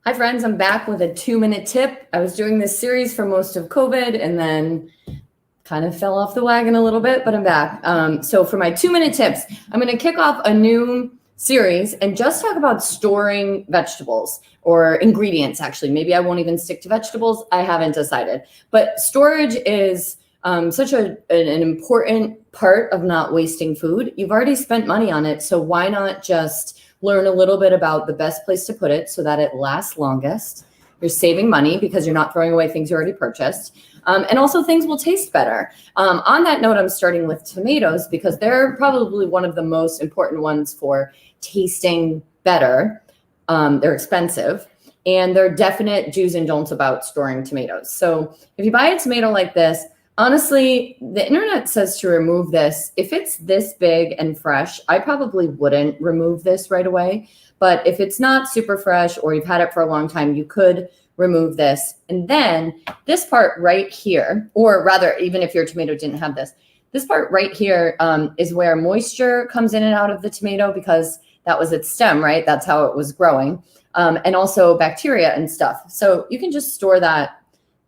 Hi friends, I'm back with a 2-minute tip. I was doing this series for most of COVID and then kind of fell off the wagon a little bit, but I'm back. So for my 2-minute tips, I'm going to kick off a new series and just talk about storing vegetables or ingredients. Actually, maybe I won't even stick to vegetables. I haven't decided, but storage is such an important part of not wasting food. You've already spent money on it, so why not just learn a little bit about the best place to put it so that it lasts longest. You're saving money because you're not throwing away things you already purchased. And also things will taste better. On that note, I'm starting with tomatoes because they're probably one of the most important ones for tasting better. They're expensive and they're definite do's and don'ts about storing tomatoes. So if you buy a tomato like this, honestly, the internet says to remove this. If it's this big and fresh, I probably wouldn't remove this right away. But if it's not super fresh or you've had it for a long time, you could remove this. And then this part right here, or rather, even if your tomato didn't have this part right here is where moisture comes in and out of the tomato because that was its stem, right? That's how it was growing. And also bacteria and stuff. So you can just store that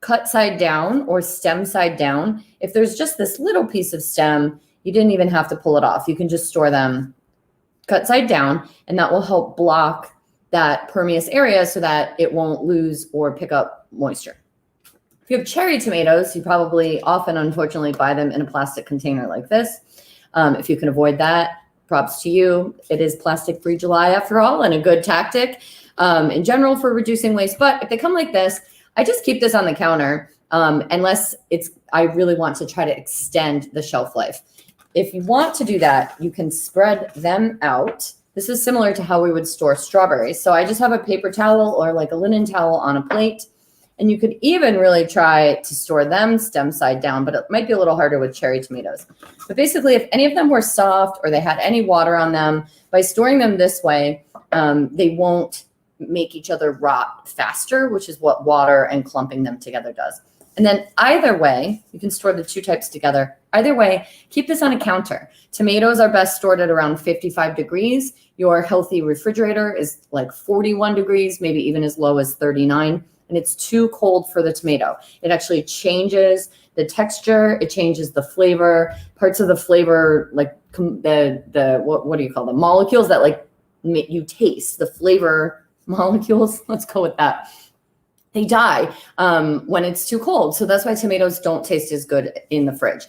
cut side down or stem side down. If there's just this little piece of stem, you didn't even have to pull it off. You can just store them cut side down, and that will help block that permeous area so that it won't lose or pick up moisture. If you have cherry tomatoes, you probably often, unfortunately, buy them in a plastic container like this. If you can avoid that, props to you. It is Plastic-Free July after all, and a good tactic in general for reducing waste. But if they come like this, I just keep this on the counter unless I really want to try to extend the shelf life. If you want to do that, you can spread them out. This is similar to how we would store strawberries. So I just have a paper towel or like a linen towel on a plate. And you could even really try to store them stem side down, but it might be a little harder with cherry tomatoes. But basically, if any of them were soft or they had any water on them, by storing them this way, they won't make each other rot faster, which is what water and clumping them together does. And then either way, you can store the two types together. Either way, keep this on a counter. Tomatoes are best stored at around 55 degrees. Your healthy refrigerator is like 41 degrees, maybe even as low as 39. And it's too cold for the tomato. It actually changes the texture. It changes the flavor. Parts of the flavor, like the what do you call them? Molecules that like make you taste the flavor molecules. Let's go with that. They die when it's too cold. So that's why tomatoes don't taste as good in the fridge.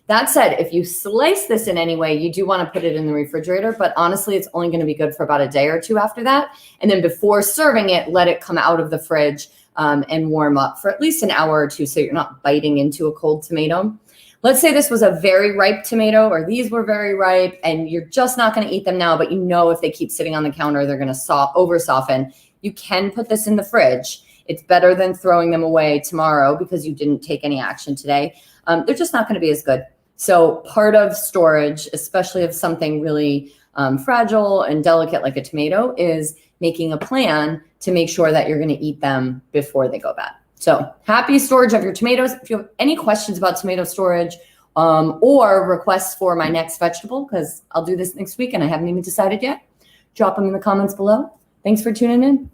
That said, if you slice this in any way, you do want to put it in the refrigerator, but honestly, it's only going to be good for about a day or two after that. And then before serving it, let it come out of the fridge and warm up for at least an hour or two so you're not biting into a cold tomato. Let's say this was a very ripe tomato or these were very ripe and you're just not going to eat them now, but you know if they keep sitting on the counter, they're going to over soften. You can put this in the fridge. It's better than throwing them away tomorrow because you didn't take any action today. They're just not going to be as good. So part of storage, especially of something really fragile and delicate like a tomato, is making a plan to make sure that you're going to eat them before they go bad. So happy storage of your tomatoes. If you have any questions about tomato storage or requests for my next vegetable, because I'll do this next week and I haven't even decided yet, drop them in the comments below. Thanks for tuning in.